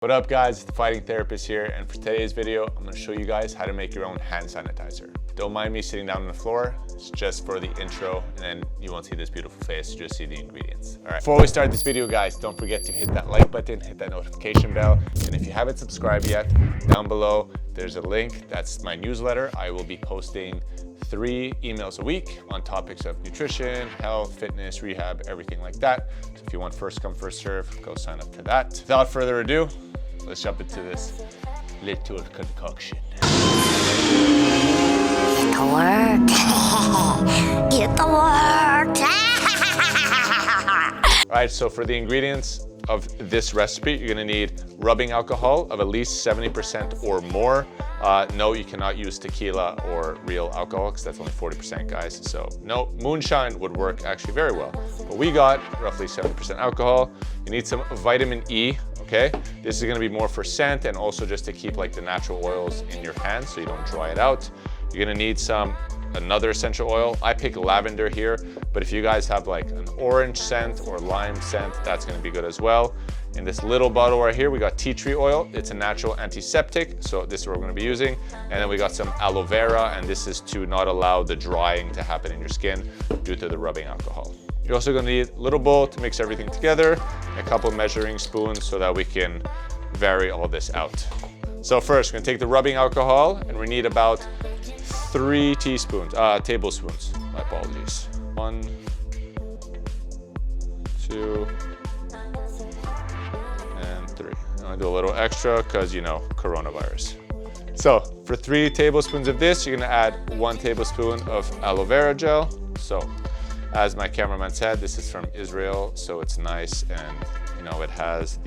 What up guys, it's the Fighting Therapist here, and for today's video, I'm going to show you guys how to make your own hand sanitizer. Don't mind me sitting down on the floor, it's just for the intro, and then you won't see this beautiful face, you just see the ingredients. All right, before we start this video guys, don't forget to hit that like button, hit that notification bell, and if you haven't subscribed yet, down below, there's a link, that's my newsletter. I will be posting 3 emails a week on topics of nutrition, health, fitness, rehab, everything like that. So if you want first come, first serve, go sign up to that. Without further ado, let's jump into this little concoction. It worked. It worked. All right, so for the ingredients of this recipe, you're gonna need rubbing alcohol of at least 70% or more. No, you cannot use tequila or real alcohol because that's only 40% guys. So no, moonshine would work actually very well. But we got roughly 70% alcohol. You need some vitamin E, okay? This is gonna be more for scent and also just to keep like the natural oils in your hands so you don't dry it out. You're gonna need another essential oil. I pick lavender here, but if you guys have like an orange scent or lime scent, that's gonna be good as well. In this little bottle right here, we got tea tree oil. It's a natural antiseptic, so this is what we're gonna be using. And then we got some aloe vera, and this is to not allow the drying to happen in your skin due to the rubbing alcohol. You're also gonna need a little bowl to mix everything together, a couple measuring spoons so that we can vary all this out. So first, we're gonna take the rubbing alcohol, and we need about 3 tablespoons, my apologies. 1, 2, and 3. I'm gonna do a little extra because, you know, coronavirus. So for 3 tablespoons of this, you're gonna add 1 tablespoon of aloe vera gel. So as my cameraman said, this is from Israel, so it's nice and, you know, it has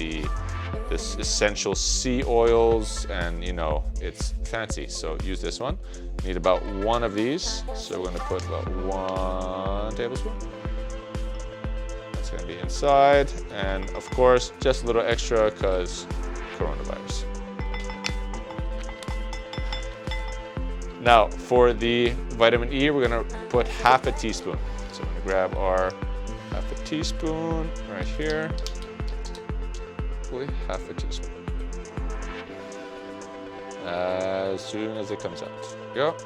this essential sea oils and, you know, it's fancy. So use this one. You need about 1 of these. So we're gonna put about 1 tablespoon. That's gonna be inside. And of course, just a little extra because coronavirus. Now for the vitamin E, we're gonna put half a teaspoon. So I'm gonna grab our half a teaspoon right here. Half a teaspoon. As soon as it comes out. There you go.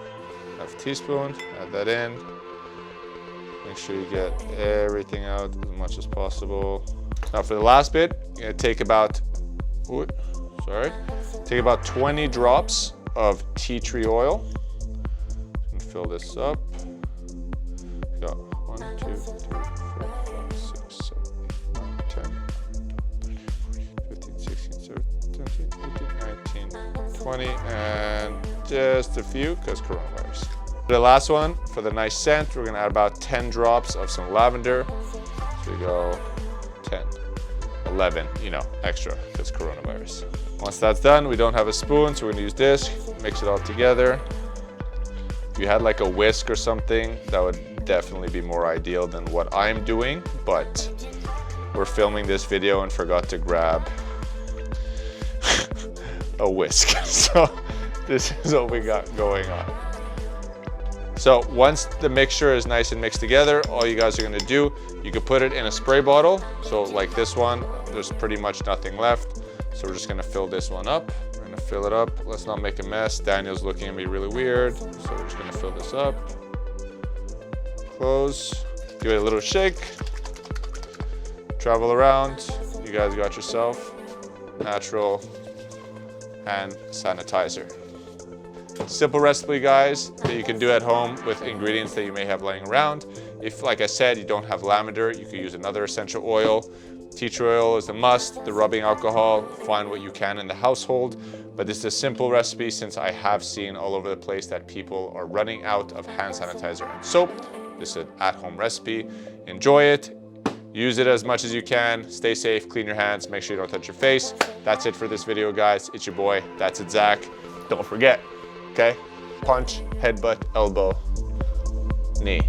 Half a teaspoon, add that in. Make sure you get everything out as much as possible. Now for the last bit, you're gonna take about, take about 20 drops of tea tree oil. And fill this up. You got 1, 2, 3, 4, 5, 6, 7, 8, 9, 10. 20, and just a few because coronavirus. For the last one, for the nice scent, we're gonna add about 10 drops of some lavender. So we go 10, 11, you know, extra because coronavirus. Once that's done, we don't have a spoon, so we're gonna use this, mix it all together. If you had like a whisk or something, that would definitely be more ideal than what I'm doing, but we're filming this video and forgot to grab a whisk. So this is what we got going on. So once the mixture is nice and mixed together, all you guys are gonna do, you can put it in a spray bottle. So like this one, there's pretty much nothing left. So we're just gonna fill this one up. We're gonna fill it up. Let's not make a mess. Daniel's looking at me really weird. So we're just gonna fill this up. Close, give it a little shake. Travel around. You guys got yourself natural hand sanitizer. Simple recipe guys that you can do at home with ingredients that you may have laying around. If, like I said, you don't have lavender, you could use another essential oil. Tea tree oil is a must, the rubbing alcohol, find what you can in the household. But this is a simple recipe since I have seen all over the place that people are running out of hand sanitizer and soap. This is an at-home recipe. Enjoy it. Use it as much as you can. Stay safe, clean your hands, make sure you don't touch your face. That's it for this video, guys. It's your boy, that's it, Zach. Don't forget, okay? Punch, headbutt, elbow, knee.